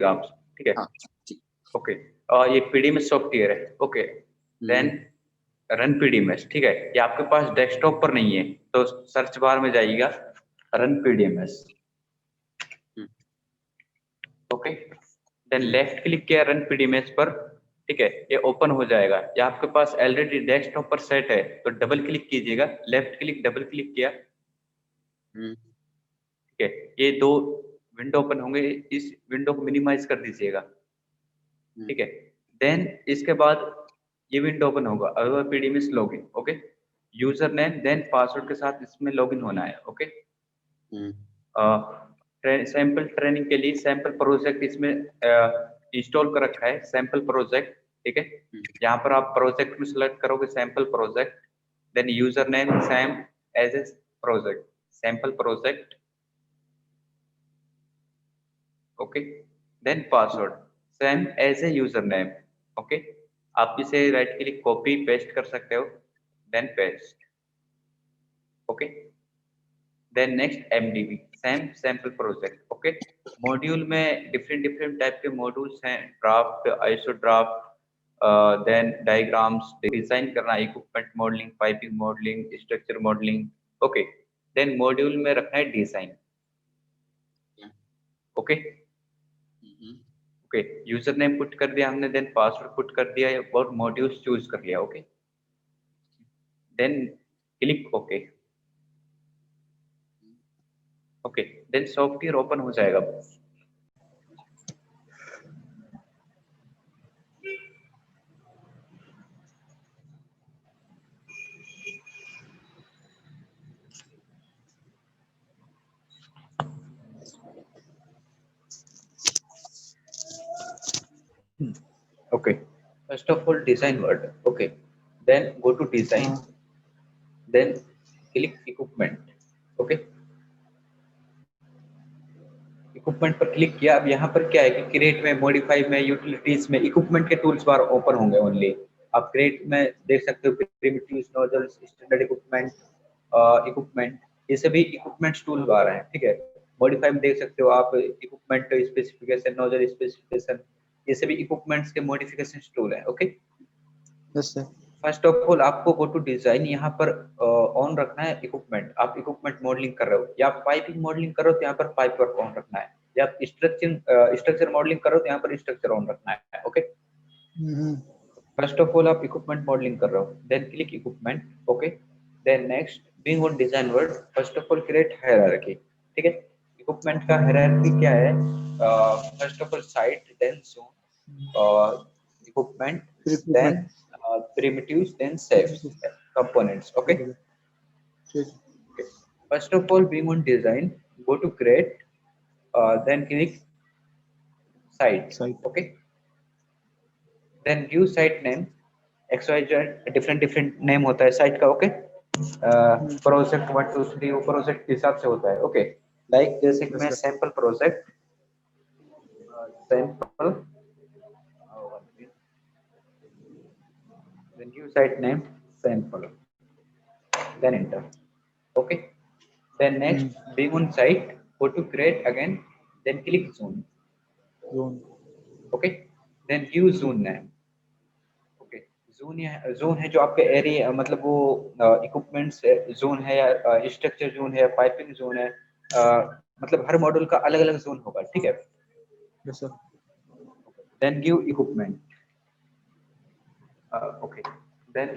Exams, ठीक है। हाँ ठीक। ओके, ये पीडीएमएस सॉफ्टवेयर है। ओके, देन रन पीडीएमएस, ठीक है। ये आपके पास डेस्कटॉप पर नहीं है तो सर्च बार में जाइएगा run PDMS. Okay, then left click किया रन पीडीएमएस पर, ठीक है, ये ओपन हो जाएगा। ये आपके पास ऑलरेडी डेस्कटॉप पर सेट है तो डबल क्लिक कीजिएगा, लेफ्ट क्लिक डबल क्लिक किया, ठीक है, ये दो विंडो ओपन होंगे, इस विंडो को मिनिमाइज कर दीजिएगा, ठीक है। देन इसके बाद ये विंडो ओपन होगा, अगर PDMS login, okay, user name then password के साथ इसमें लॉगिन होना है। ओके, सैंपल ट्रेनिंग के लिए सैंपल प्रोजेक्ट इसमें इंस्टॉल कर रखा है, सैंपल प्रोजेक्ट, ठीक है। यहाँ पर आप प्रोजेक्ट में सिलेक्ट करोगे sample project, then user name same as a project, sample project, okay, then password same as a user name. Okay, आप इसे राइट क्लिक कॉपी पेस्ट कर सकते हो, then paste. Okay, then next MDB same sample project. Okay, module में different type के modules हैं, draft, ISO draft, then diagrams design करना, equipment modelling, piping modelling, structure modelling. Okay, then module में रखना है design. Okay, okay, user name put कर दिया हमने, देन पासवर्ड पुट कर दिया और मॉड्यूल्स चूज कर लिया। Okay, then click okay. Okay, then software open हो जाएगा। Okay, first of all design word. Okay, then go to design, then click equipment. Okay, equipment पर क्लिक किया। अब यहाँ पर क्या है कि क्रिएट में, मॉडिफाई में, यूटिलिटीज में इक्विपमेंट के टूल्स बार ओपन होंगे ओनली। आप क्रिएट में देख सकते हो primitives, nozzles, standard equipment, equipment, ये सभी इक्विपमेंट्स टूल बार हैं, ठीक है। मॉडिफाई में देख सकते हो आप इक्विपमेंट स्पेसिफिकेशन, नोजल स्पेसिफिकेशन, ये सभी इक्विपमेंट्स के मॉडिफिकेशन टूल है। Okay, yes sir. First of all आपको गो टू डिजाइन, यहाँ पर ऑन रखना है इक्विपमेंट। आप इक्विपमेंट मॉडलिंग कर रहे हो या पाइपिंग मॉडलिंग कर रहे हो तो यहाँ पर पाइप वर्क ऑन रखना है, या आप स्ट्रक्चर मॉडलिंग कर रहे हो तो यहाँ पर स्ट्रक्चर ऑन रखना है। ओके, फर्स्ट ऑफ ऑल आप इक्विपमेंट मॉडलिंग कर रहे हो, then click equipment. Okay, then next being on design word, first of all create hierarchy, ठीक है। इक्विपमेंट का हायरार्की क्या है? First of all site, then zone, equipment, then primitives, then shapes, components. Okay, first of all being on design, go to create, then click site. Okay, then give site name xyz, different name होता है site का। Okay, project 1 2 3 वो project के हिसाब से होता है। Okay, like जैसे कि मैं sample project, sample, then give site name sample, then enter. Okay, then next being on site, go to create again, then click zone. Okay, then give zone name. Okay, zone है जो आपके area, मतलब वो equipments zone है या structure zone है या piping zone है, मतलब हर मॉड्यूल का अलग अलग जोन होगा, ठीक है। Yes sir. then give equipment. Okay, then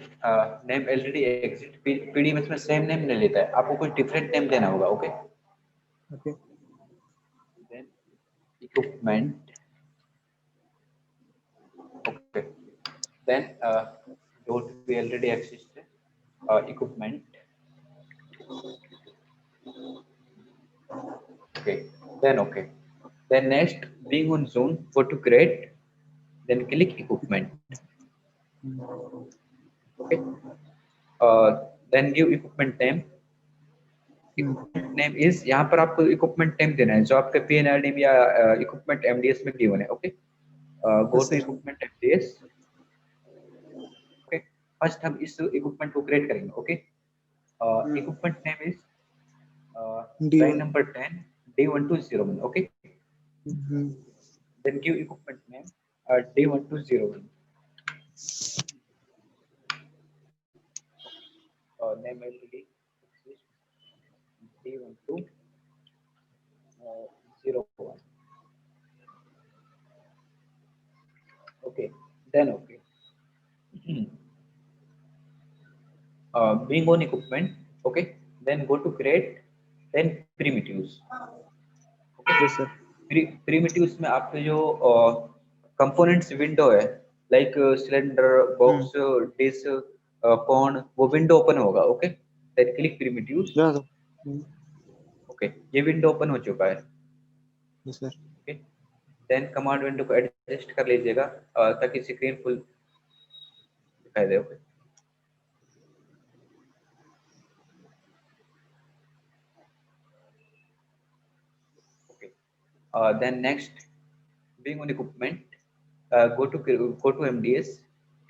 name already exist, PDMS में सेम नेम नहीं लेता है, आपको कुछ डिफरेंट नेम देना होगा। Okay, okay, then equipment. Okay, then don't we already exist, equipment. Okay, then next being on zone, go to create, then click equipment. Okay, then give equipment name. Equipment name is, यहाँ पर आपको equipment name देना है जो आपके PNRD या equipment MDS में given है। Okay, go to equipment MDS. Okay, first हम इस इक्विपमेंट को क्रिएट करेंगे। Okay, equipment name is line number 10 D1201। Okay, then give equipment name D1201. Name will be D1201. Okay, then okay. Being on equipment, okay, then go to create, then primitives. Okay, Yes, sir. primitives में आपके जो components window है, like cylinder, box, dish, cone, वो window open होगा. Okay, then click primitives. Yeah, sir. Okay, ये window open हो चुका है. Yes, sir. Okay, then command window को adjust कर लीजिएगा ताकि screen full दिखाई दे. Okay. Okay. Then next, being on equipment, go to MDS.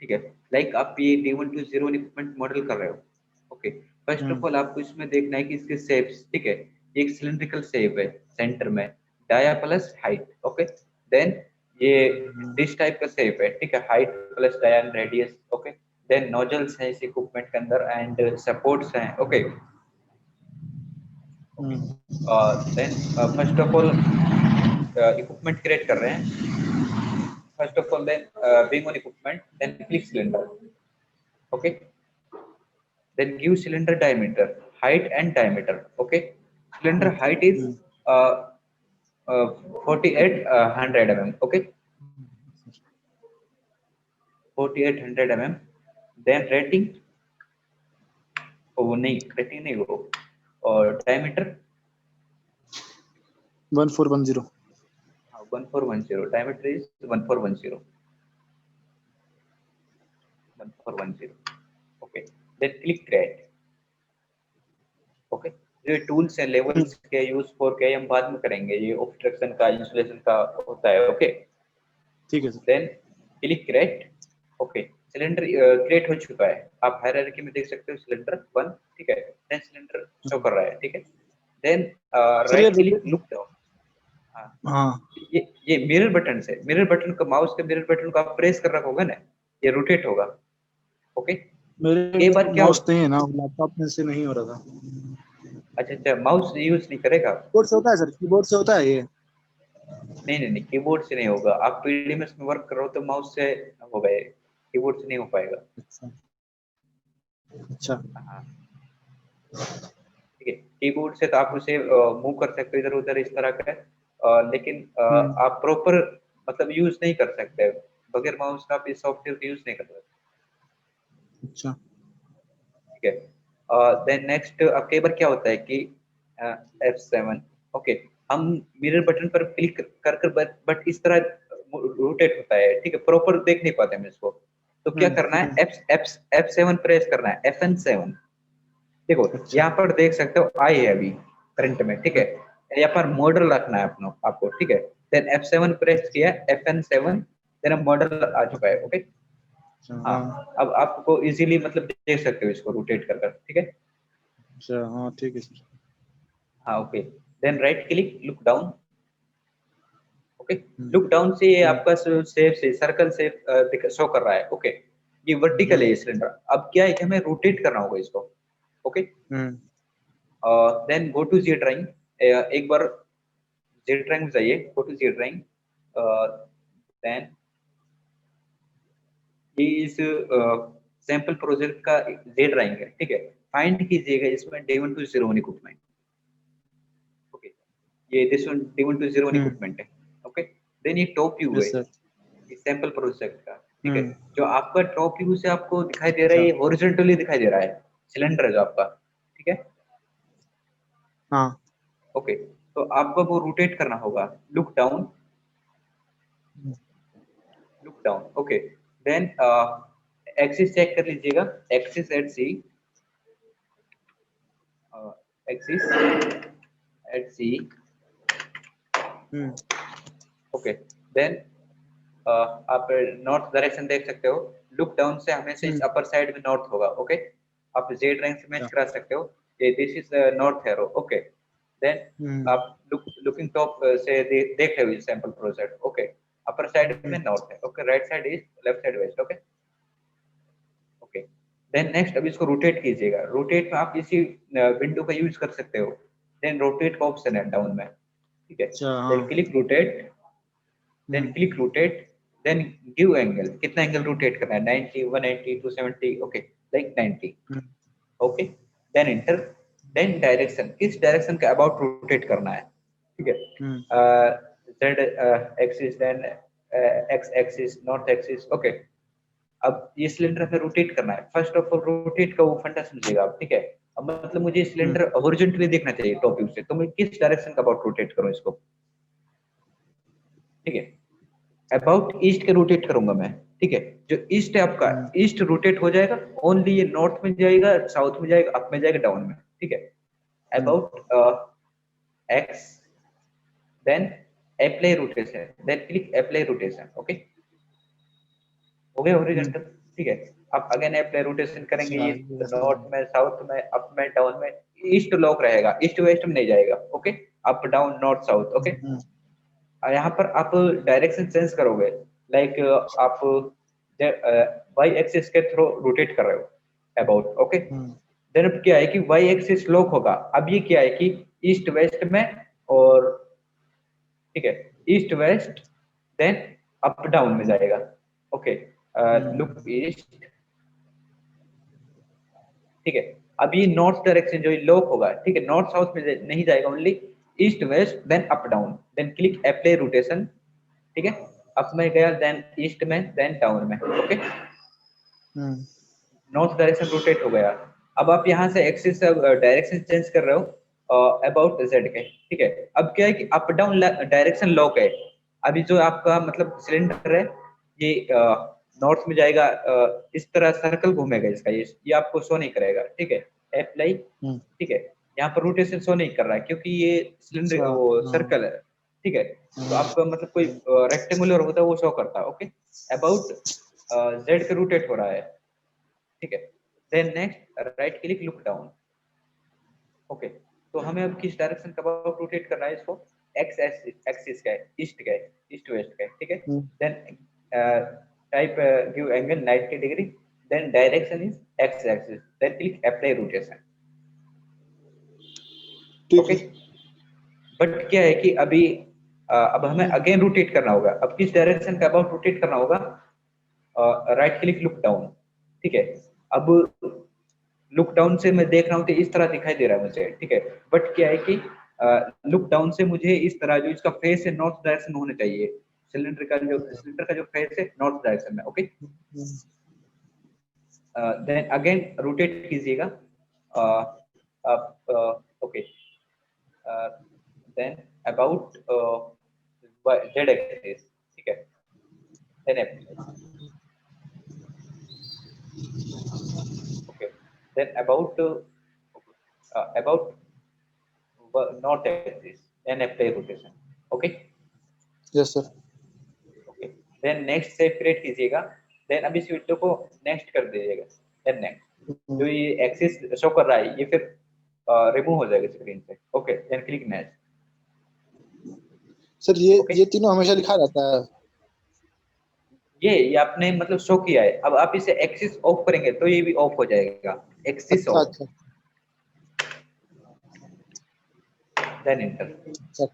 ठीक है, लाइक आप ये D120 इक्विपमेंट मॉडल कर रहे हो. ओके, फर्स्ट ऑफ ऑल आपको इसमें देखना है कि इसके शेप्स, ठीक है, ये एक सिलिंड्रिकल शेप है सेंटर में, dia plus height. Okay, then ये डिश टाइप का शेप है, ठीक है, height plus dia and radius. Okay, then nozzles हैं इस इक्विपमेंट के अंदर एंड सपोर्ट्स हैं. Okay, then first of all equipment create कर रहे हैं. First of all, then being on equipment, then click cylinder. Okay, then give cylinder diameter, height and diameter. Okay, cylinder height is uh, 4800 mm. Okay, 4800 mm. Then rating, वो नहीं, rating नहीं वो, और diameter 1410. 1410. Diameter is 1410. 1410. Okay, then click create. Okay, जो tools हैं levels के use for के हम बाद में करेंगे, ये ऑब्स्ट्रक्शन का इंसुलेशन का होता है. ओके, ठीक है sir. Then click create. Okay, cylinder create हो चुका है. आप हायरार्की में देख सकते हो सिलेंडर 1. ठीक है, देन सिलेंडर शो कर रहा है. ठीक है, then right click look down. हाँ, ये मिरर बटन से, मिरर बटन का, माउस के मिरर बटन को आप प्रेस कर रखोगे ना, ये रोटेट होगा. ओके, मेरे ये बार क्या माउस नहीं है ना, लैपटॉप में से नहीं हो रहा था. अच्छा, माउस यूज नहीं करेगा. कीबोर्ड से होता है सर, कीबोर्ड से होता है ये. नहीं, कीबोर्ड से नहीं होगा. आप पीडीएमएस में वर्क कर रहे हो तो माउस से होगा, ये कीबोर्ड से नहीं हो पाएगा. अच्छा. हाँ, ठीक है, कीबोर्ड से तो आप उसे मूव कर सकते हो इधर उधर इस तरह का, लेकिन आप प्रॉपर मतलब यूज नहीं कर सकते बगैर माउस का. आप इस सॉफ्टवेयर का यूज नहीं कर सकते. अच्छा, ठीक है, देन नेक्स्ट, अब कई बार क्या होता है कि F7. ओके, हम मिरर बटन पर क्लिक कर बट इस तरह रोटेट होता है. ठीक है, प्रॉपर देख नहीं पाते हम इसको. तो क्या करना है, F7 प्रेस करना है, FN7. देखो यहाँ पर देख सकते हो आई है अभी करंट में. ठीक है, यहाँ पर मॉडल रखना है अपना आपको. ठीक है, देन F7 प्रेस किया, FN7, देन मॉडल आ चुका है. ओके, हाँ, अब आपको इजीली मतलब देख सकते हो इसको रोटेट कर कर. ठीक है, अच्छा, हाँ ठीक है सर. हाँ, okay, then right click look down. Okay, look down से ये आपका शेप से सर्कल शेप शो कर रहा है. ओके, ये वर्टिकल है ये सिलेंडर. अब क्या है कि हमें रोटेट करना होगा इसको. Okay, then go to G drawing. एक बार जी ड्राइंग में जाइए, go to G drawing. Then ये इस सैंपल प्रोजेक्ट का जी ड्राइंग है. ठीक है, फाइंड कीजिएगा इसमें D1201 इक्विपमेंट. ओके, ये D1201 इक्विपमेंट है. ओके, देन ये टॉप व्यू है इस सैंपल प्रोजेक्ट का. ठीक है, जो आपका टॉप व्यू से आपको दिखाई दे रहा है, ये हॉरिजॉन्टली दिखाई दे रहा है सिलेंडर है जो आपका. ठीक है, हाँ. ओके, तो आपको वो रोटेट करना होगा. Look down, look down. Okay, then axis check कर लीजिएगा, axis at C, axis at C. Okay, then आप नॉर्थ डायरेक्शन देख सकते हो. लुक डाउन से हमेशा इस अपर साइड में नॉर्थ होगा. ओके, आप जेड रैंक से मैच करा सकते हो. ये this is north arrow. Okay, then आप लुकिंग टॉप से देख रहे हो sample project. Okay, upper side में नॉर्थ है, okay, right side east, left side west, okay okay. Then next, अब इसको रोटेट कीजिएगा। रोटेट में आप इसी विंडो का यूज कर सकते हो। देन रोटेट का ऑप्शन है डाउन में, ठीक है। अच्छा देन हाँ। Click rotate, then click rotate, then give angle, कितना एंगल रोटेट करना है, 90, 180, 270, okay, like 90, okay. Then enter, then direction, किस डायरेक्शन के अबाउट रोटेट करना है, ठीक है। Z axis, then X axis, north axis, okay. अब ये सिलेंडर हमें रोटेट करना है। फर्स्ट ऑफ ऑल रोटेट का वो फंडा समझिएगा आप, ठीक है। अब मतलब मुझे सिलेंडर हॉरिजॉन्टली देखना चाहिए टॉप व्यू से, तो मैं किस डायरेक्शन का अबाउट रोटेट करूं इसको, ठीक है। अबाउट ईस्ट के रोटेट करूंगा मैं, ठीक है। जो ईस्ट है आपका, ईस्ट रोटेट हो जाएगा, ओनली ये नॉर्थ में जाएगा, साउथ में जाएगा, अप में जाएगा, डाउन में, ठीक है। About X, then apply rotation, then click apply rotation, okay, हो गया हॉरिजॉन्टल, ठीक है। अब अगेन अप्लाई रोटेशन करेंगे, ये नॉर्थ में, साउथ में, अप में, डाउन में, ईस्ट लॉक रहेगा, ईस्ट वेस्ट में नहीं जाएगा, okay. Up down north south, okay. यहाँ पर आप डायरेक्शन चेंज करोगे, लाइक आप वाई एक्सिस के थ्रू रोटेट कर रहे हो अबाउट, ओके। देन अब क्या है कि वाई एक्सिस लॉक होगा। अब ये क्या है कि ईस्ट वेस्ट में, और ठीक है, east west, then up down में जाएगा, ओके। लुक ईस्ट, ठीक है। अब ये नॉर्थ डायरेक्शन जो लॉक होगा, ठीक है, नॉर्थ साउथ में नहीं जाएगा, only east west, then up down, then click apply rotation, ठीक है। अप में गया, देन ईस्ट में, देन डाउन में, ओके। नॉर्थ डायरेक्शन रोटेट हो गया। अब आप यहाँ से एक्सिस डायरेक्शन चेंज कर रहे हो अबाउट जेड के, ठीक है। अब क्या है कि अप डाउन डायरेक्शन लॉक है। अभी जो आपका मतलब सिलेंडर है, ये नॉर्थ में जाएगा, इस तरह सर्कल घूमेगा इसका, ये आपको शो नहीं करेगा, ठीक है। अप्लाई, ठीक है। यहाँ पर रोटेशन शो नहीं कर रहा है क्योंकि ये सिलेंडर वो सर्कल है, ठीक है। तो आपका मतलब कोई रेक्टेंगुलर होता है वो शो करता है, ओके। अबाउट जेड के रोटेट हो रहा है, ठीक है। Then next right click look down, okay. तो हमें अब किस डायरेक्शन का रोटेट करना है इसको, एक्स एक्सिस का है, ईस्ट का है, ईस्ट वेस्ट का है, ठीक है। Then type give angle 90 degree, then direction is X axis, then click apply rotation, okay. But क्या है कि अभी अब हमें अगेन रोटेट करना होगा। अब किस डायरेक्शन का अबाउट रोटेट करना होगा, राइट क्लिक लुक डाउन, ठीक है। अब लुक डाउन से मैं देख रहा हूँ तो इस तरह दिखाई दे रहा है मुझे, ठीक है। बट क्या है कि लुक डाउन से मुझे इस तरह जो इसका फेस है नॉर्थ डायरेक्शन में होना चाहिए, सिलेंडर का जो फेस है नॉर्थ डायरेक्शन में, ओके। देन अगेन रोटेट कीजिएगा, okay. Then about Z axis, ठीक है। Then okay, then about north axis, then apply rotation, okay. Yes sir. Okay, then next से क्रिएट कीजिएगा। देन अब इस विंडो को नेक्स्ट कर दीजिएगा। देन नेक्स्ट, जो ये एक्सिस शो कर रहा है ये फिर रिमूव हो जाएगा स्क्रीन से, okay. Then click next, sir okay. ये तीनों हमेशा लिखा रहता है। ये आपने मतलब शो किया है। अब आप इसे एक्सिस ऑफ करेंगे तो ये भी ऑफ हो जाएगा, एक्सिस अच्छा ऑफ, अच्छा देन इंटर, अच्छा,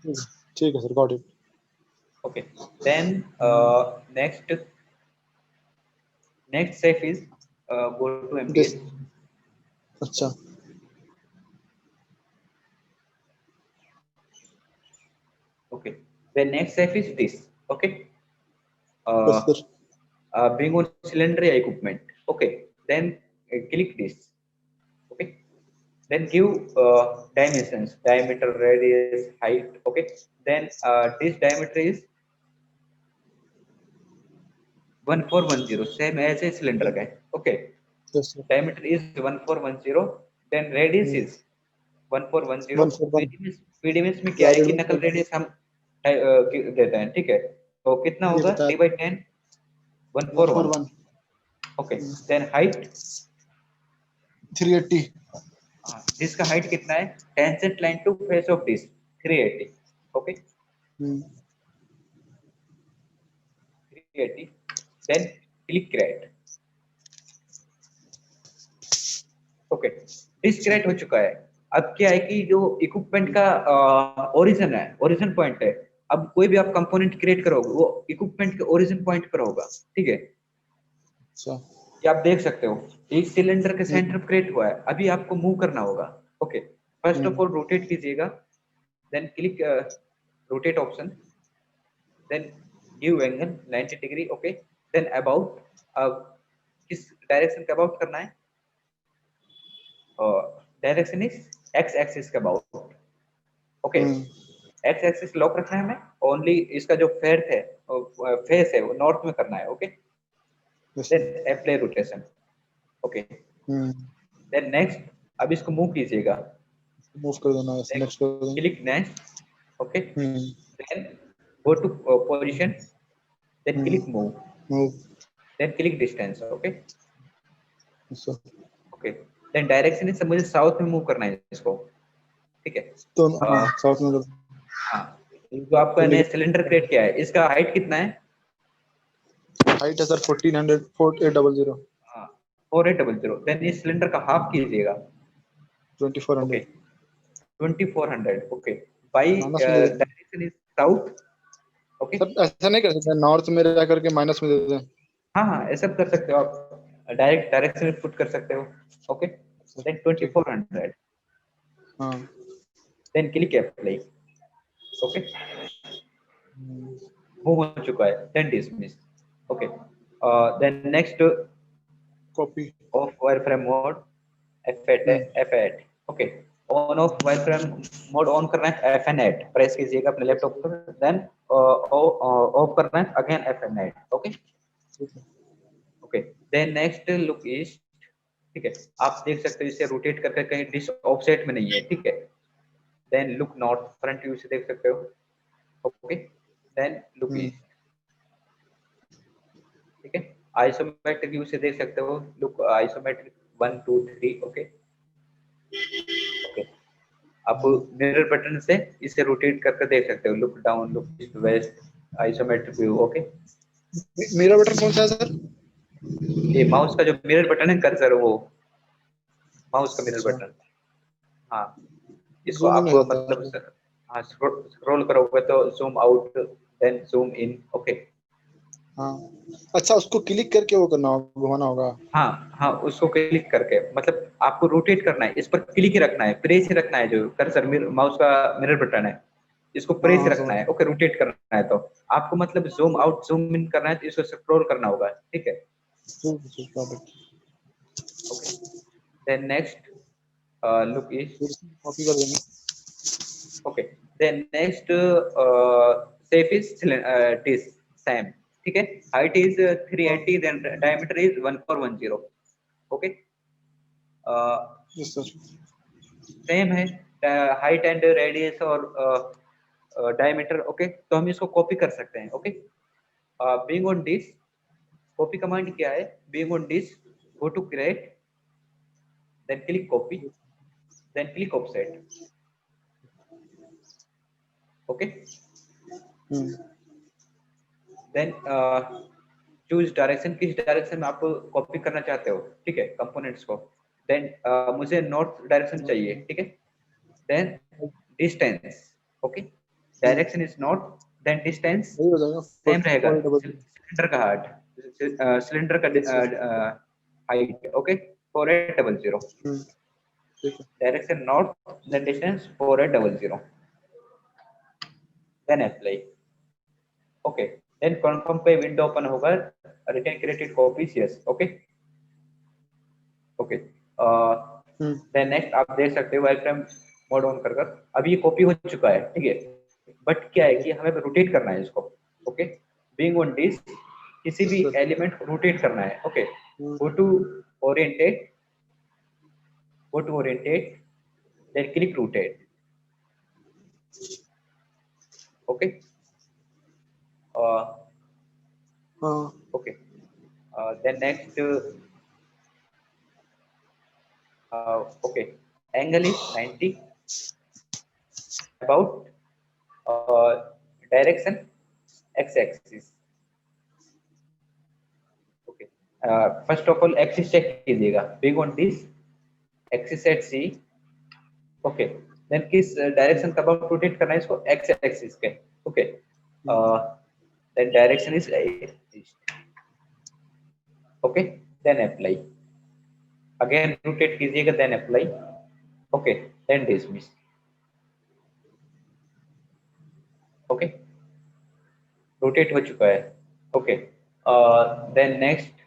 ठीक है sir, got it. Okay. Then next next step is go to this, MTS, अच्छा okay. The next step is this, okay. Yes sir. Bring on cylinder equipment, okay. Then click this, okay. Then give dimensions, diameter, radius, height, okay. Then this diameter is 1410, same as a cylinder guy, okay. Yes sir. Diameter is 1410, then radius is 1410। 141 PD means में क्या है कि नकल 141 radius हम देते हैं, ठीक है। तो कितना ये होगा, बता डी/10, 141, 141 ओके। देन हाइट, 380 डिस्क का हाइट कितना है, tangent line to face of disc 380, okay. 380, then click create. Okay, disc अच्छा क्रिएट हो चुका है। अब क्या है कि जो इक्विपमेंट का ओरिजिन है, ओरिजिन पॉइंट है, अब कोई भी आप कंपोनेंट क्रिएट करोगे वो इक्विपमेंट के ओरिजिन पॉइंट पर होगा, ठीक है। अच्छा ये आप देख सकते हो, एक सिलेंडर के हम्म सेंटर क्रिएट हुआ है, अभी आपको मूव करना होगा। Okay, first of hmm all rotate कीजिएगा, then click rotate option, then give angle 90 degree. Okay, then about, अब किस डायरेक्शन का अबाउट करना है, डायरेक्शन इज एक्स एक्सिस का about. Okay, hmm X axis lock रखना है हमें, ओनली इसका जो फेस है, फेस है वो नॉर्थ में करना है। Okay, yes sir. Then apply rotation. Okay, hmm then next, अब इसको मूव कीजिएगा, मूव कर देना, ऐसे नेक्स्ट कर देंगे। Click next. Okay, hmm then go to position, then click move, move then click distance. Okay, sir. Okay, then direction is मुझे south में मूव करना है इसको, ठीक है। तो हाँ साउथ में हाँ, जो आपका नया सिलेंडर क्रिएट किया है इसका हाइट कितना है? हाइट है सर 1400 4800 हाँ, 4800, देन इस सिलेंडर का हाफ कीजिएगा। 2400 ओके, 2400। ओके, बाई माइनस में दे दें direction is south. Okay, sir, ऐसा नहीं कर सकते नॉर्थ में रह करके माइनस में दे दें। हाँ हाँ, ऐसा भी कर सकते हो आप, डायरेक्ट डायरेक्शन पुट कर सकते हो। ओके, सर देन ठीक है 2400, हाँ then click apply. Okay, hmm move हो चुका है, then dismiss. Okay, then next, copy of wireframe mode F8 है, F8। Okay, on off wireframe mode on करना है F8 प्रेस कीजिएगा अपने लैपटॉप पर, देन ऑफ करना है अगेन F8। ओके, ठीक है okay, then next look east, ठीक है। आप देख सकते हो इसे रोटेट करके कहीं डिश ऑफसेट में नहीं है, ठीक है। Then look north, front view से देख सकते हो। Okay, then look hmm east, ठीक है। आइसोमेट्रिक व्यू से देख सकते हो, लुक आइसोमेट्रिक 1 2 3। ओके, ओके, आप मिरर बटन से इसे रोटेट करके देख सकते हो, look down, look east, west, isometric view. Okay, मेरा बटन कौन सा है सर? ये माउस का जो मिरर बटन है, कर्सर, वो माउस का मिरर अच्छा बटन। हाँ, इसको जूम इन आप हो जाता मतलब है। हाँ, स्क्रॉल करोगे तो zoom out, then zoom in. Okay, हाँ अच्छा, उसको क्लिक करके वो करना होगा, घुमाना होगा। हाँ हाँ, उसको क्लिक करके मतलब आपको रोटेट करना है, इस पर क्लिक ही रखना है, प्रेस ही रखना है, जो कर्सर माउस का मिरर बटन है इसको हाँ प्रेस हाँ रखना समझ है। ओके, रोटेट करना है तो आपको मतलब जूम आउट जूम इन करना है तो इसको स्क्रॉल करना होगा, ठीक है। ठीक है okay, then next look is, फिर कॉपी कर देंगे। Okay, then next shape is this same, ठीक है। Height is 380, then diameter is 1410। Okay, yes sir same है हाइट एंड रेडियस और डायमीटर। ओके, तो हम इसको कॉपी कर सकते हैं। Okay, being on this, copy command क्या है, being on this, go to create, then click copy, then click offset. Okay, hmm then choose direction, किस डायरेक्शन में आप कॉपी करना चाहते हो, ठीक है, कंपोनेंट्स को। देन मुझे नॉर्थ डायरेक्शन चाहिए, ठीक है। Then distance, okay, direction is north, then distance वही हो जाएगा सेम रहेगा, 4 सिलेंडर का हार्ट, सिलेंडर का यस सर हाइट। ओके, 4800, ठीक है direction north, then distance 4800, then apply. Okay, then confirm पे विंडो ओपन होगा, return created copies, yes. Okay, okay, hmm then next आप देख सकते हो वाइफ्रेम मोड ऑन कर अब ये कॉपी हो चुका है, ठीक है। बट क्या है कि हमें रोटेट करना है इसको। ओके, बीइंग ऑन दिस, किसी यस भी सर एलिमेंट को रोटेट करना है। Okay, hmm go to oriented, go to oriented, then click rotate. Okay, हाँ okay, then next, okay, angle is 90, about, direction X axis, first of all axis check कीजिएगा, being on this axis at C, okay. Then किस direction का about rotate करना है इसको, X axis के, okay. Then direction is east, okay. Then apply, again rotate कीजिएगा, then apply, okay. Then dismiss, okay, rotate हो चुका है, okay. Then next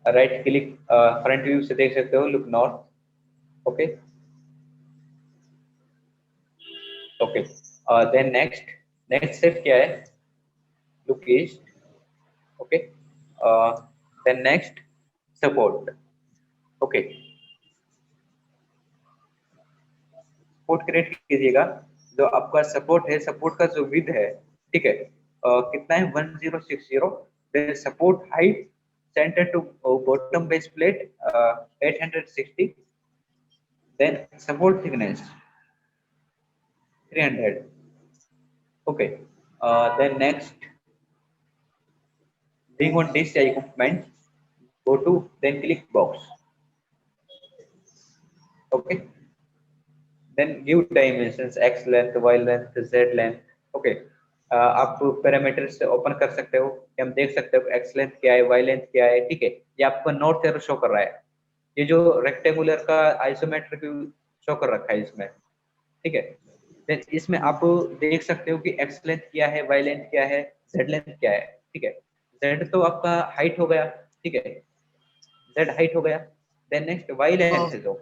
right click, front view से देख सकते हो, look north, okay, okay. Then next next step क्या है, look east, okay. Then next support, okay, support create कीजिएगा। जो आपका सपोर्ट है, सपोर्ट का जो विड्थ है, ठीक है, कितना है 1060, support height centre to bottom base plate 860, then support thickness 300, okay. Then next, being on this equipment, go to then click box, okay. Then give dimensions x length, y length, z length, okay. आप parameter से open कर सकते हो, कि हम देख सकते हो x लेंथ क्या है, y लेंथ क्या है, ठीक है। ये आपको नॉर्थ एरो शो कर रहा है, ये जो रेक्टेंगुलर का आइसोमेट्रिक व्यू शो कर रखा है इसमें, ठीक है। देन इसमें आप देख सकते हो कि एक्स लेंथ क्या है, वाई लेंथ क्या है, जेड लेंथ क्या है, ठीक है। जेड तो आपका हाइट हो गया, ठीक है, जेड हाइट हो गया। देन नेक्स्ट वाई लेंथ है जो,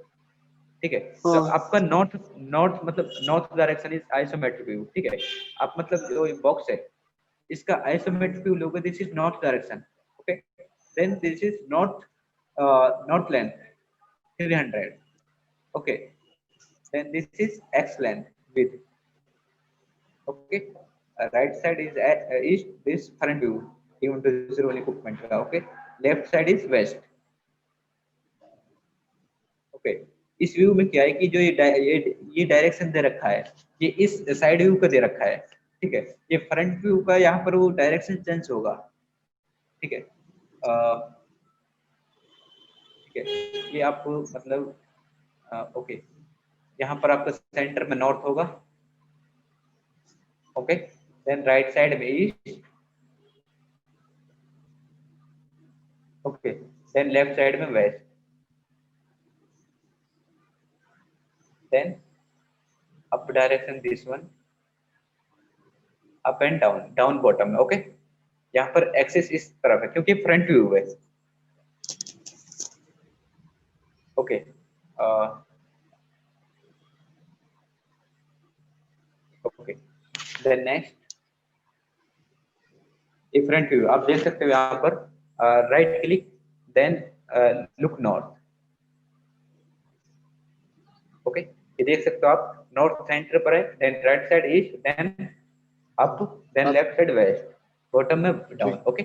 ठीक है। तो आपका नॉर्थ नॉर्थ मतलब north direction is isometric view, ठीक है। आप मतलब जो बॉक्स है इसका आइसोमेट्रिक व्यू लोगे, this is north direction, okay. Then this is north north length 300, okay. Then this is x length with, okay. Right side is east, this front view given to zero equipment का, okay. Left side is west, okay. इस view में क्या है कि जो ये direction दे रखा है, ये इस साइड व्यू का दे रखा है, ठीक है। ये फ्रंट व्यू का यहाँ पर वो डायरेक्शन चेंज होगा, ठीक है, ठीक है। ये आप मतलब ओके, यहाँ पर आपका सेंटर में नॉर्थ होगा, ओके। देन राइट साइड में east, okay. Then left side में west, then up direction this one, up and down, down bottom में, ओके। यहाँ पर एक्सिस इस तरफ है क्योंकि फ्रंट व्यू है, ओके। ओके, देन नेक्स्ट ये फ्रंट व्यू आप देख सकते हो, यहाँ पर right click, then look north, okay. ये देख सकते हो आप, नॉर्थ सेंटर पर है, then right side east, then up, then left side west, bottom में down, okay.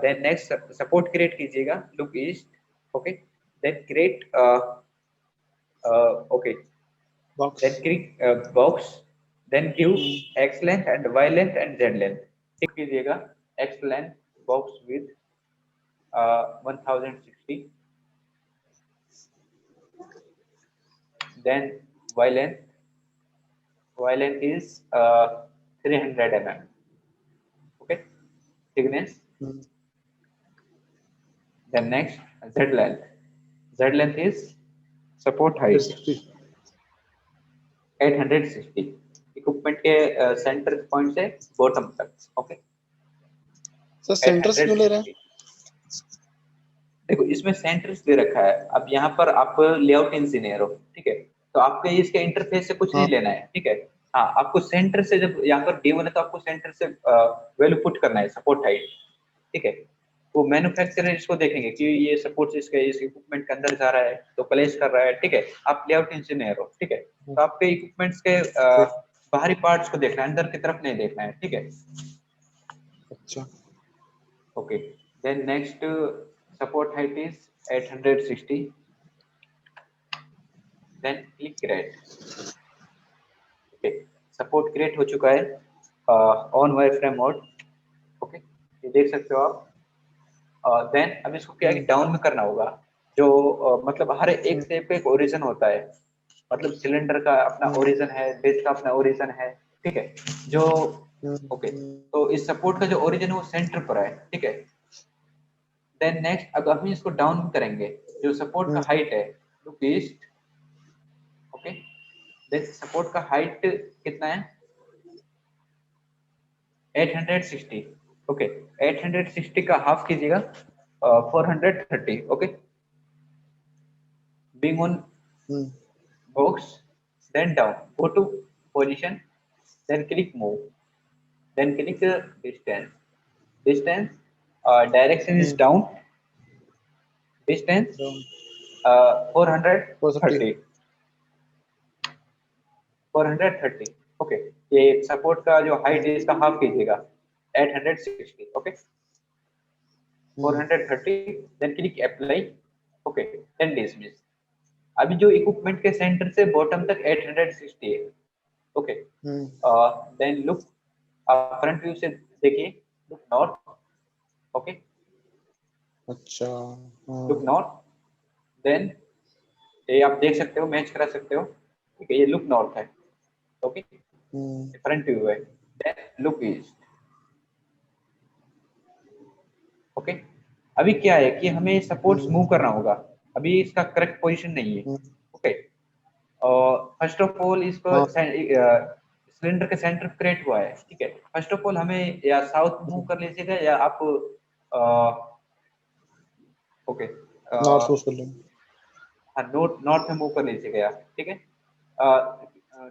Then next support create कीजिएगा, look east, okay. Then create, okay, then click box, then give x length and y length and z length, ठीक कीजिएगा। x length box with 1060, then y length is 300 mm, okay. Thickness, then next z length is support height 860, equipment के centre point से bottom तक, okay. Sir centres क्यों ले रहे हैं? देखो इसमें सेंटर्स दे रखा है, अब यहाँ पर आप लेआउट इंजीनियर हो, ठीक है, तो आपके इसके इंटरफेस से कुछ नहीं लेना है, ठीक है। हाँ, आपको सेंटर से, जब यहाँ पर D1 है तो आपको सेंटर से वैल्यू पुट करना है, सपोर्ट हाइट, ठीक है। वो मैन्युफैक्चरर इसको देखेंगे कि ये सपोर्ट इसके इस इक्विपमेंट के अंदर जा रहा है तो प्लेस कर रहा है, ठीक है। आप लेआउट इंजीनियर हो, ठीक है, तो आपके इक्विपमेंट्स के बाहरी पार्ट्स को देखना है, अंदर की तरफ नहीं देखना है, ठीक है। अच्छा, okay, then next support height is 860, then click create, okay। Support create हो चुका है ऑन वायरफ्रेम मोड, ओके। ये देख सकते हो आप। देन अब इसको क्या है कि डाउन में करना होगा। जो मतलब हर एक शेप का एक ओरिजिन होता है, मतलब सिलेंडर का अपना ओरिजिन है, बेस का अपना ओरिजिन है, ठीक है। जो ओके, तो इस सपोर्ट का जो ओरिजिन है वो सेंटर पर है, ठीक है। देन नेक्स्ट अब हम इसको डाउन करेंगे, जो सपोर्ट का हाइट है look east, okay. Then support का हाइट कितना है, 860, ओके। 860 का हाफ कीजिएगा, 430, okay. Being on box, then down, go to position, then click move, then click distance, direction is down, distance 430, 430, okay. ये सपोर्ट का जो हाइट है इसका हाफ कीजिएगा, 860, okay. 430, then click apply, okay, then dismiss। अभी जो equipment के centre से बॉटम तक 860 है, okay. Then look, front view से देखिए, लुक नॉर्थ, ओके। अच्छा लुक नॉर्थ, देन ये आप देख सकते हो, मैच करा सकते हो, ठीक है। ये लुक नॉर्थ है, ओके, फ्रंट व्यू है। Then look east, okay. अभी क्या है कि हमें सपोर्ट्स मूव करना होगा, अभी इसका करेक्ट पोजीशन नहीं है, ओके। फर्स्ट ऑफ ऑल इसको सिलेंडर के सेंटर क्रिएट हुआ है, ठीक है। फर्स्ट ऑफ ऑल हमें या साउथ मूव कर लीजिएगा या आप ओके नॉर्थ यूज कर लेंगे। हाँ, नॉर्थ में मूव कर लीजिएगा यार, ठीक है।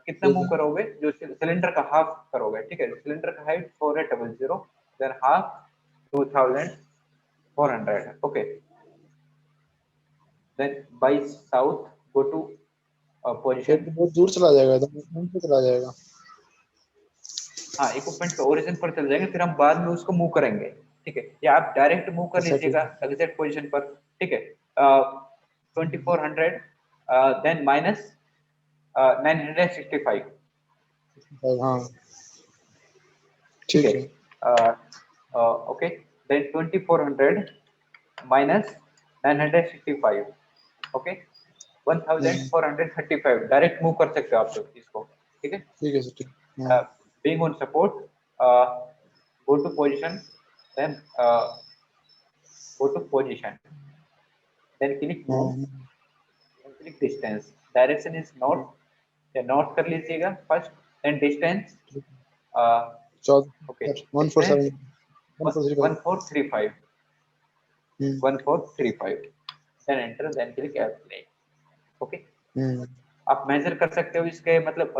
कितना मूव करोगे, जो सिलेंडर का हाफ करोगे, ठीक है। सिलेंडर का height 4800, then half 2400, okay. Then by south go to ये पोजीशन। तो बहुत दूर चला जाएगा, एकदम पे चला जाएगा। हाँ, इक्विपमेंट के ओरिजिन पर चल जाएंगे, फिर हम बाद में उसको मूव करेंगे, ठीक है। या आप डायरेक्ट मूव कर अच्छा ठीक लीजिएगा है। एग्जैक्ट पोजीशन पर, ठीक है। 2400, देन माइनस 965, हाँ ठीक ठीक है। है। Okay, then 2400 minus 965, okay. 1435 direct move कर सकते हो आप लोग इसको, ठीक है। ठीक है सर, ठीक है। being on support, go to position, then go to position, then click move, then click distance, direction is north, या north कर लीजिएगा first, then distance, okay, 1447 distance 1435। 1435, 1435, then enter, then click apply, okay। आप measure कर सकते हो इसके मतलब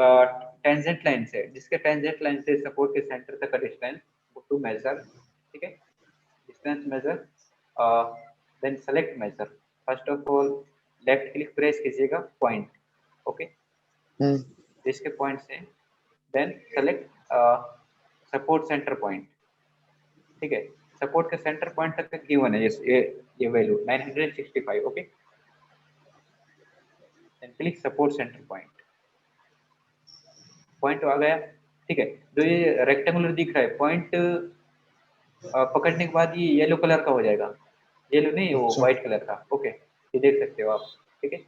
tangent line से, जिसके टेंजेंट लाइन से सपोर्ट के सेंटर तक का डिस्टेंस, टू मेजर, ठीक है। Distance measure, then select measure. First of all left click press कीजिएगा पॉइंट, ओके। इसके पॉइंट से then select support centre point, ठीक है। सपोर्ट के सेंटर पॉइंट तक गिवन है ये value 965, okay. Then click support centre point, point आ गया, ठीक है। जो ये रेक्टेंगुलर दिख रहा है पॉइंट पकड़ने के बाद ये येलो कलर का हो जाएगा, येलो नहीं वो अच्छा। व्हाइट कलर का, ओके। ये देख सकते हो आप, ठीक है।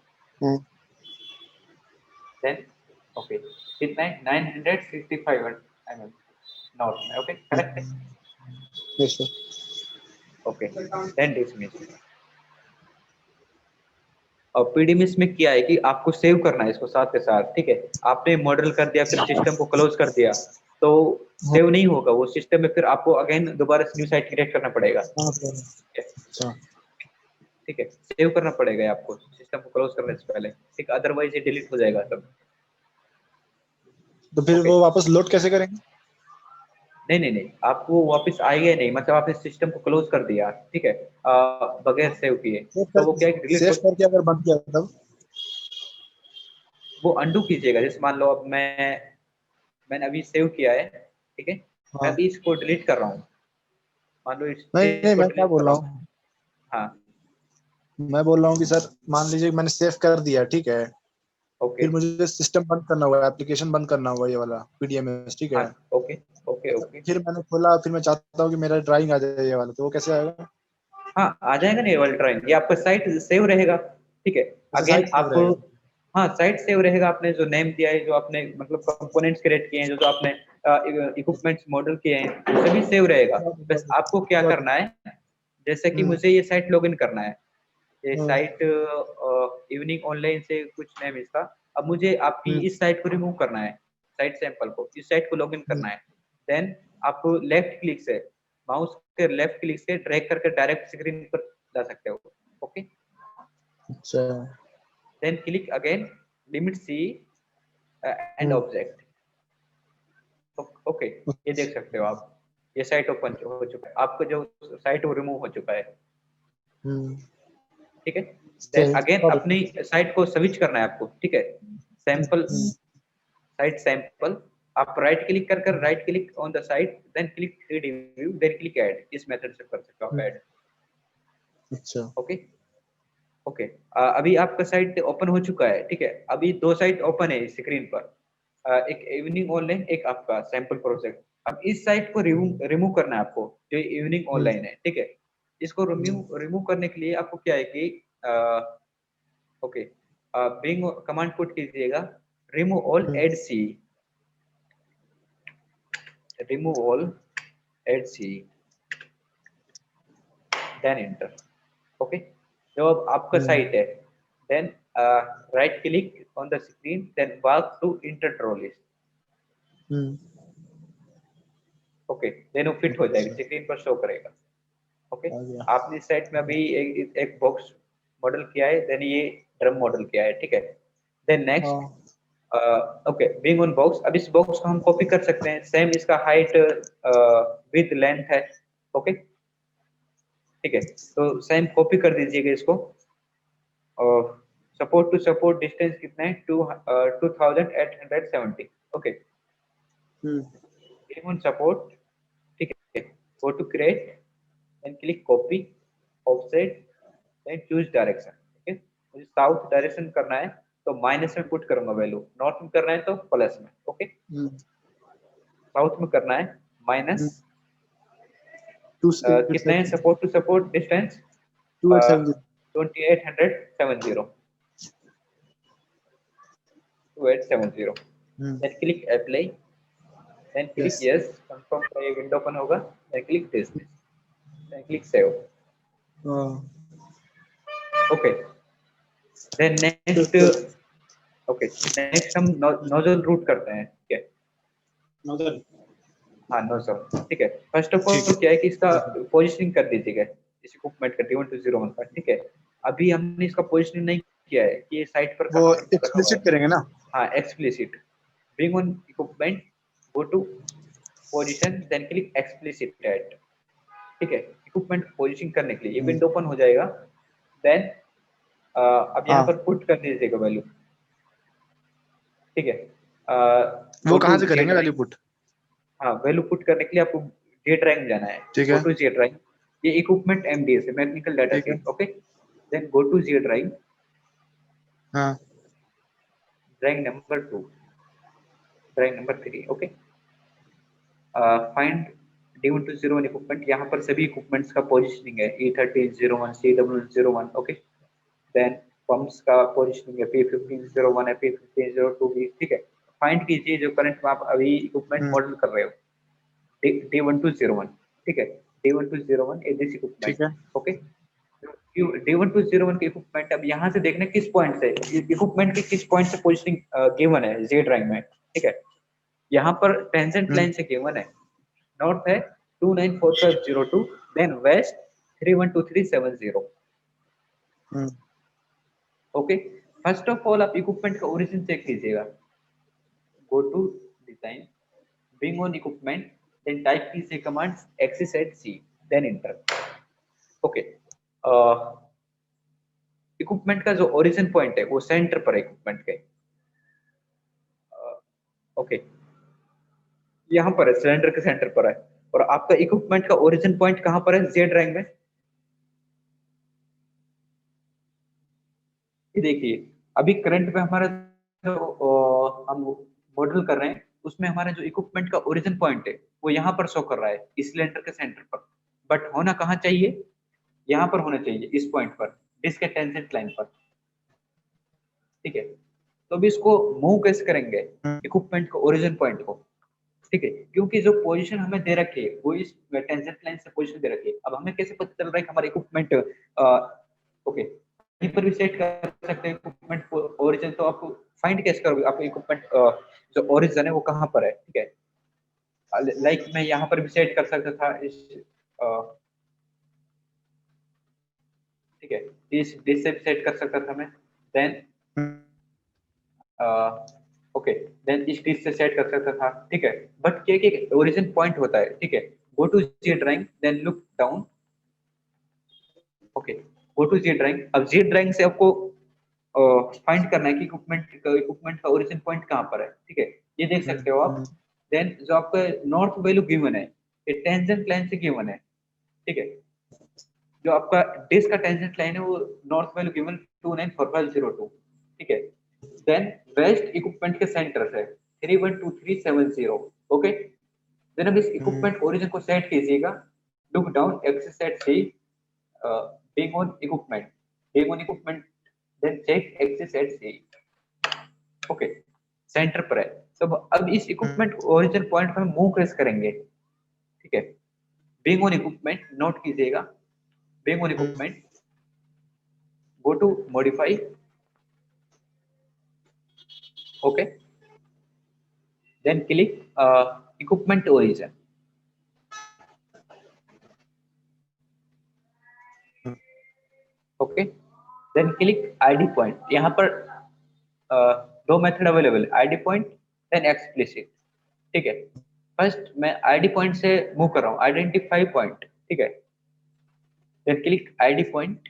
देन ओके, कितना है 965 mm नॉर्थ में, ओके, करेक्ट है, yes sir. Okay. Then dismiss. और पीडीमिस में क्या है कि आपको सेव करना है इसको साथ के साथ, ठीक है। आपने मॉडल कर दिया फिर सिस्टम को क्लोज कर दिया तो सेव नहीं होगा वो सिस्टम में, फिर आपको अगेन दोबारा न्यू साइट क्रिएट करना पड़ेगा, अच्छा ठीक है। सेव करना पड़ेगा आपको सिस्टम को क्लोज करने से पहले, ठीक, अदरवाइज ये डिलीट हो जाएगा सब। तो फिर ओके, वो वापस लोड कैसे करेंगे? नहीं नहीं नहीं, आपको वापस आएगा नहीं, मतलब आपने सिस्टम को क्लोज कर दिया, ठीक है, बगैर सेव किए, तो वो क्या है डिलीट सेव हो, करके अगर बंद किया तब? वो अंडू कीजिएगा। जैसे मान लो अब मैंने अभी सेव किया है, ठीक है। मैं हाँ अभी इसको डिलीट कर रहा हूँ, मान लो नहीं नहीं, इसको मैं क्या डिलीट कर बोल रहा रहा हूँ। हूँ, हाँ मैं बोल रहा हूँ कि सर मान लीजिए मैंने सेव कर दिया, ठीक है, ओके। फिर मुझे सिस्टम बंद करना हुआ, एप्लीकेशन बंद करना हुआ, ये वाला पीडीएमएस, ठीक हाँ, है। Okay, okay, okay. फिर मैंने खोला, फिर मैं चाहता हूँ कि मेरा ड्राइंग आ जाए ये वाला, तो वो कैसे आएगा? हाँ, आ जाएगा ना ये वाला ड्राइंग, ये आपका साइट सेव रहेगा, ठीक है। अच्छा, अगेन साइट सेव आप, रहेगा। हाँ, साइट सेव रहेगा, आपने जो नेम दिया है, जो आपने मतलब कंपोनेंट्स क्रिएट किए हैं, जो जो आपने इक्विपमेंट्स मॉडल किए हैं, वो सभी सेव रहेगा। बस आपको क्या करना है, जैसे कि मुझे ये साइट लॉगिन करना है, ये साइट इवनिंग ऑनलाइन से कुछ नेम इसका। अब मुझे आपकी इस साइट को रिमूव करना है, साइट सैंपल को, इस साइट को लॉगिन करना है। देन आपको लेफ्ट क्लिक से, माउस के लेफ्ट क्लिक से ड्रैग करके डायरेक्ट स्क्रीन पर ला सकते हो। ओके, अच्छा। Then click again, limit C and object. Okay, ये देख सकते हो आप, ये साइट ओपन हो चुका है, आपका जो साइट वो रिमूव हो चुका है, ठीक है। देन अगेन अपनी साइट को स्विच करना है आपको, ठीक है। सैंपल, साइट सैंपल, आप राइट क्लिक कर right click on the site, then click 3D view, then click add, इस मेथड से कर सकते हो आप ऐड। अच्छा। Okay, okay. अभी आपका साइट ओपन हो चुका है, ठीक है। अभी दो साइट ओपन है स्क्रीन पर, एक इवनिंग ऑनलाइन, एक आपका सैंपल प्रोजेक्ट। अब इस साइट को रिमूव करना है आपको, जो इवनिंग ऑनलाइन है, ठीक है। इसको रिमूव करने के लिए आपको क्या है कि ओके, बिंग कमांड पुट कीजिएगा, remove all add C, remove all add C, then enter. Okay, जो अब आपका साइट है, then right click on the screen, then walk to enter draw list. Okay, then वो फिट हो जाएगी, स्क्रीन पर शो करेगा। ओके, आ गया। आपने इस साइट में अभी एक बॉक्स मॉडल किया है, देन ये ड्रम मॉडल किया है, ठीक है। Then next, okay, being on box, अब इस बॉक्स को हम कॉपी कर सकते हैं, सेम इसका हाइट विथ लेंथ है। ओके, ठीक है, तो सेम कॉपी कर दीजिएगा इसको। और सपोर्ट टू सपोर्ट डिस्टेंस कितना है, 2870। ओके, क्लिक ऑन सपोर्ट, ठीक है। Go to create, then click copy, offset, then choose direction, ठीक है। मुझे साउथ डायरेक्शन करना है, तो माइनस में पुट करूंगा वैल्यू, नॉर्थ में करना है तो प्लस में। ओके, साउथ में करना है माइनस, कितना है support to support distance, 2870, 2870। Then click apply, then click yes, confirm का ये विंडो ओपन होगा, then click dismiss, then click save. Okay, then next, okay, next हम नोजल रूट करते हैं, ठीक है। नोजल, हाँ, नोजल, ठीक है। फर्स्ट ऑफ ठीक ऑल क्या है कि इसका है। पोजीशनिंग कर दीजिएगा, इस इक्विपमेंट का D1201 का, ठीक है। अभी हमने इसका पोजीशनिंग नहीं किया है कि ये साइट पर वो कहाँ पर रखा हुआ है। एक्सप्लिसिट करेंगे ना? हाँ, explicit, bring on equipment, go to position, then click explicit at, ठीक है। इक्विपमेंट पोजीशनिंग करने के लिए ये विंडो ओपन हो जाएगा। देन अब यहाँ हाँ, पर पुट कर दीजिएगा वैल्यू, ठीक है। वो गो कहाँ टू से जे करेंगे वैल्यू ड्राइव, पुट? हाँ, वैल्यू पुट करने के लिए आपको जे ड्राइव में जाना है। ठीक गो है, टू जे ड्राइव, ये इक्विपमेंट एमडीएस है, मैकेनिकल डाटा ठीक है। Sheet. Okay, then go to J drive, हाँ, drive number 2, drive number 3। Okay, find D1201 equipment, यहाँ पर सभी इक्विपमेंट्स का पोजीशनिंग है, E1301, CW01। Okay, then pumps का पोजीशनिंग है, P1501 है, P1502 भी, ठीक है। फाइंड कीजिए जो करंट में आप अभी इक्विपमेंट मॉडल कर रहे हो, D1201, ठीक है। D1201 A this equipment. ठीक है। ओके, D1201 के इक्विपमेंट अब यहाँ से देखना किस पॉइंट से, इक्विपमेंट के किस पॉइंट से पोजीशनिंग गिवन है जे ड्राइव में, ठीक है। यहाँ पर टेंजेंट लाइन से गिवन है, नॉर्थ है 294502, देन west 312370। Okay, first of all आप इक्विपमेंट का ओरिजिन चेक कीजिएगा, go to design, bring on equipment, then type कीजिए commands axis at C, then enter. Okay, equipment का जो ओरिजिन पॉइंट है वो सेंटर पर है इक्विपमेंट के। ओके, यहाँ पर है, सिलेंडर के सेंटर पर है। और आपका इक्विपमेंट का ओरिजिन पॉइंट कहाँ पर है जेड रैंक में, ये देखिए। अभी करंट में हमारा जो हम मॉडल कर रहे हैं उसमें हमारा जो इक्विपमेंट का ओरिजिन पॉइंट है वो यहाँ पर शो कर रहा है इस सिलेंडर के सेंटर पर, बट होना कहाँ चाहिए, यहाँ पर होना चाहिए इस पॉइंट पर, डिस्क के टेंजेंट लाइन पर। ठीक है, तो अभी इसको मूव कैसे करेंगे इक्विपमेंट को ओरिजिन पॉइंट को। ठीक है, क्योंकि जो पोजीशन हमें दे रखी है वो इस टेंजेंट लाइन से पोजीशन दे रखी है। अब हमें कैसे पता चल रहा है कि हमारा इक्विपमेंट ओके कहीं पर भी सेट कर सकते हैं इक्विपमेंट ओरिजिन, तो आप फाइंड कैसे करोगे आपको इक्विपमेंट जो ओरिजिन है वो कहाँ पर है। ठीक है, लाइक मैं यहाँ पर भी सेट कर सकता था इस ठीक है, इस डिश से भी सेट कर सकता था मैं, देन ओके देन इस डिश से सेट कर सकता था। ठीक है, बट क्या कि ओरिजिन पॉइंट होता है। ठीक है, go to G drawing then look down. Okay, go to G drawing. अब जी ड्राइंग से आपको फाइंड करना है कि इक्विपमेंट का ओरिजिन पॉइंट कहाँ पर है। ठीक है, ये देख सकते हो आप। देन जो आपका नॉर्थ वैल्यू गिवन है ये टेंजेंट लाइन से गिवन है। ठीक है, जो आपका डिस्क का टेंजेंट लाइन है वो नॉर्थ वैल्यू गिवन 294502। ठीक है, देन वेस्ट इक्विपमेंट के सेंटर से 312370। ओके, देन अब इस इक्विपमेंट ओरिजिन को सेट कीजिएगा, look down axis at C, being on equipment, being on equipment, then check axis at C। Okay, centre पर है। तो अब इस इक्विपमेंट ओरिजिन पॉइंट पर मूव कैसे करेंगे। ठीक है, being on equipment नोट कीजिएगा, being on equipment, go to modify। Okay, then click equipment origin। Okay, then click ID point. यहाँ पर दो मेथड अवेलेबल है, आईडी पॉइंट देन एक्सप्लिसिट। ठीक है, फर्स्ट मैं आईडी पॉइंट से मूव कर रहा हूँ, आइडेंटिफाई पॉइंट। ठीक है, then click ID point,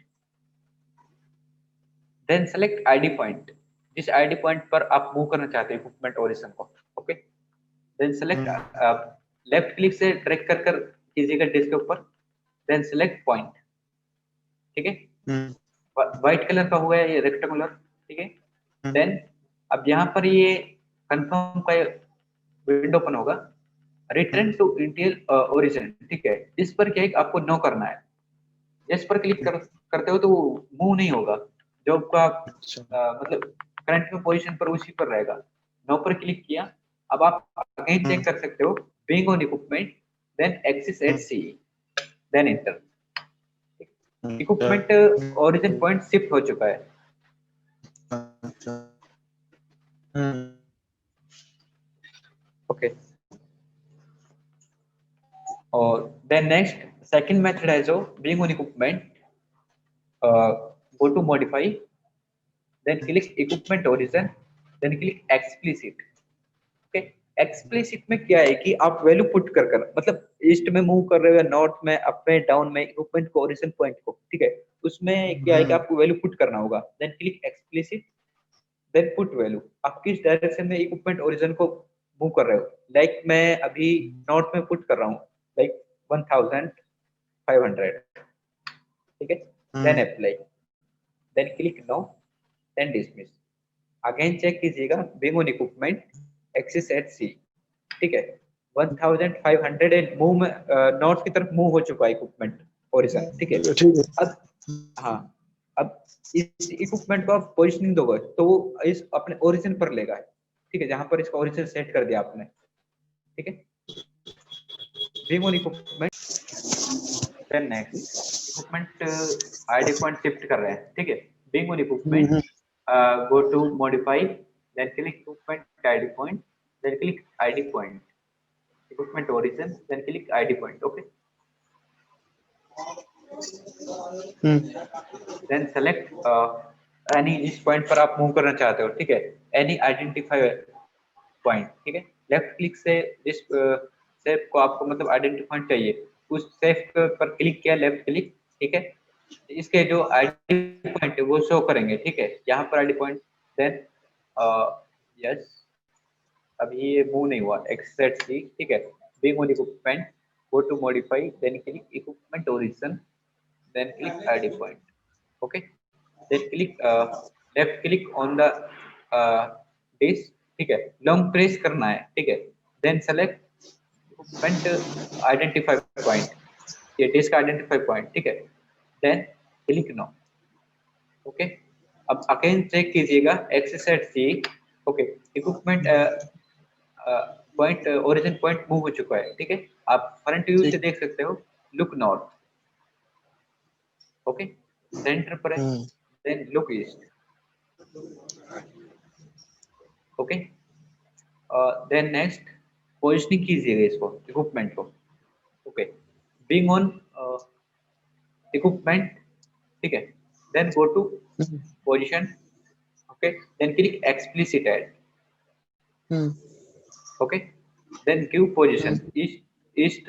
then select ID point, जिस आईडी पॉइंट पर आप मूव करना चाहते हैं इक्विपमेंट ओरिजिन को। Okay, then select, left click से ड्रैग कर कर कीजिएगा डिस्क के ऊपर, देन सेलेक्ट पॉइंट। ठीक है, व्हाइट कलर का हुआ है ये रेक्टेंगुलर। ठीक है, देन अब यहाँ पर ये कंफर्म का विंडो ओपन होगा, रिटर्न टू इंटेल ओरिजिन। ठीक है, इस पर क्या है कि आपको नो करना है। इस पर क्लिक करते हो तो मूव नहीं होगा, जो आपका मतलब करंट में पोजीशन पर उसी पर रहेगा। नो पर क्लिक किया, अब आप अगेन चेक कर सकते हो, being on equipment then axis at C, then enter. Equipment origin point shift हो चुका है। ओके, और देन नेक्स्ट सेकंड मेथड है जो being on equipment, go to modify, then click equipment origin, then click explicit. Okay, explicit में क्या है कि आप वैल्यू पुट कर कर मतलब ईस्ट में मूव कर रहे हो या नॉर्थ में, अप में, डाउन में, इक्विपमेंट को ओरिजिन पॉइंट को। ठीक है, उसमें क्या है कि आपको वैल्यू पुट करना होगा, then click explicit, then put value. आप किस डायरेक्शन में इक्विपमेंट ओरिजिन को मूव कर रहे हो। लाइक मैं अभी नॉर्थ में पुट कर रहा हूँ, लाइक 1500। ठीक है, then apply, then click no, then dismiss. Again check कीजिएगा, being on equipment axis at C. ठीक है, 1500 एंड मूव में नॉर्थ की तरफ मूव हो चुका है इक्विपमेंट ओरिजिन। ठीक है, ठीक है। अब हाँ, अब इस इक्विपमेंट को आप पोजिशनिंग दोगे तो वो इस अपने ओरिजिन पर लेगा। ठीक है, जहां पर इसका ओरिजिन सेट कर दिया आपने। ठीक है, being on equipment, then next equipment ID point shift कर रहे हैं। ठीक है, being on equipment, go to modify, then click equipment id point, then click id point, equipment origin, then click id point। okay, then select any इस point पर आप move करना चाहते हो। ठीक है, any identify पॉइंट। ठीक है, लेफ्ट क्लिक से इस शेप को आपको मतलब आइडेंटिफाई चाहिए, उस शेप पर क्लिक किया, लेफ्ट क्लिक। ठीक है, इसके जो आईडी पॉइंट है वो शो करेंगे। ठीक है, यहाँ पर आईडी पॉइंट, देन यस, अभी ये मूव नहीं हुआ, एक्सेट सी। ठीक है, being on equipment, go to modify, then click equipment origin, then click ID point. Okay, then click left click on the disc, ठीक है, लॉन्ग प्रेस करना है, ठीक है, then select equipment identify point, ये डिस्क आइडेंटिफाई पॉइंट, ठीक है, then click no. Okay, अब अगेन चेक कीजिएगा axes at C, okay, equipment point origin point move हो चुका है, ठीक है, आप फ्रंट व्यू से ठीक। देख सकते हो, लुक नॉर्थ, ओके, सेंटर पर है, then look east, okay, then next positioning कीजिएगा इसको इक्विपमेंट को, ओके, बीइंग ऑन इक्विपमेंट, ठीक है, then go to position, okay, then click explicit add, okay, then give position east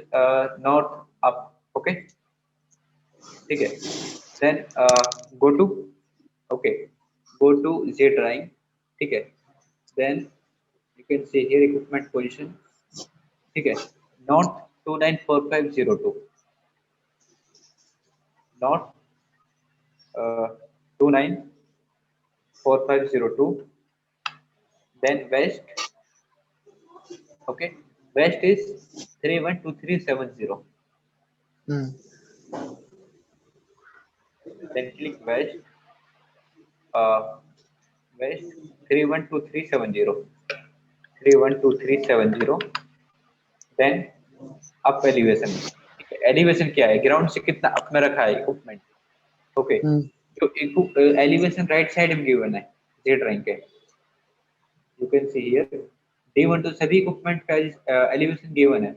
north up, okay, ठीक है, then go to, okay, go to Z drawing, ठीक है, then you can see here equipment position, ठीक है, not 294502, not 294502, then west, okay, west is 312370, then click west, west 312370, 312370, then up elevation, elevation क्या है, ground से कितना up में रखा है इक्विपमेंट, ओके, जो एलिवेशन राइट साइड में गिवन है जेड रैंक के, you can see here D12 सभी इक्विपमेंट का एलिवेशन गिवन है,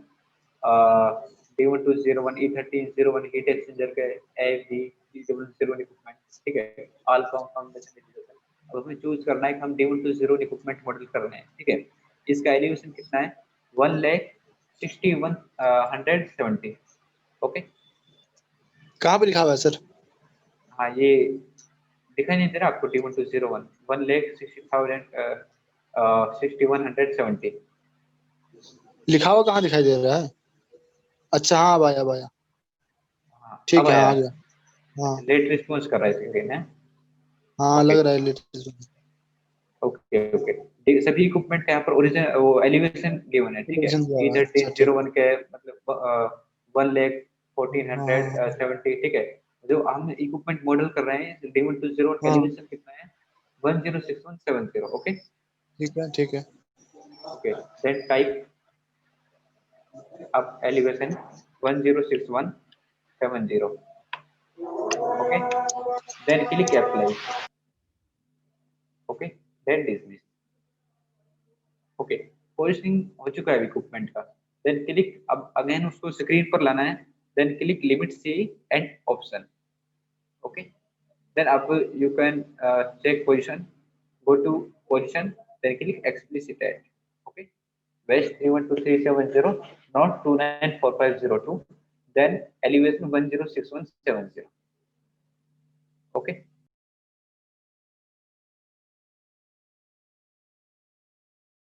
D12 01 E13 01 हीट एक्सचेंजर के AFD D01 इक्विपमेंट, ठीक है, ऑल फाउंडेशन एलिवेशन, अब हमें चूज करना है कि हम D120 इक्विपमेंट मॉडल कर रहे हैं, ठीक है, इसका एलिवेशन कितना है 1,61,170, ओके, कहाँ पे लिखा हुआ है सर? हाँ ये दिखाई नहीं दे रहा आपको D1201 1,60,170, लिखा हुआ कहाँ दिखाई दे रहा है? अच्छा हाँ, अब आया अब आया, हाँ अब ठीक है, हाँ आया, आ गया। हाँ लेट रिस्पॉन्स कर रहा है स्क्रीन है, हाँ, ओके लग रहा है लेटेस्ट। ओके ओके, सभी इक्विपमेंट यहाँ पर ओरिजिनल वो एलिवेशन गिवन है, ठीक है, अच्छा E13 ठीक। 01 के मतलब 1,14,170, ठीक है, जो हम इक्विपमेंट मॉडल कर रहे हैं D120 हाँ एलिवेशन कितना है 106170, ओके ठीक है ठीक है। Okay, then type up elevation 106170, okay, then click apply, okay, then dismiss, okay, positioning हो चुका है इक्विपमेंट का, देन क्लिक, अब अगेन उसको स्क्रीन पर लाना है, then click limit C and option, okay, then आप you can check position, go to position, then click explicit add, okay, west 312370, not 294502, then elevation 106170, okay,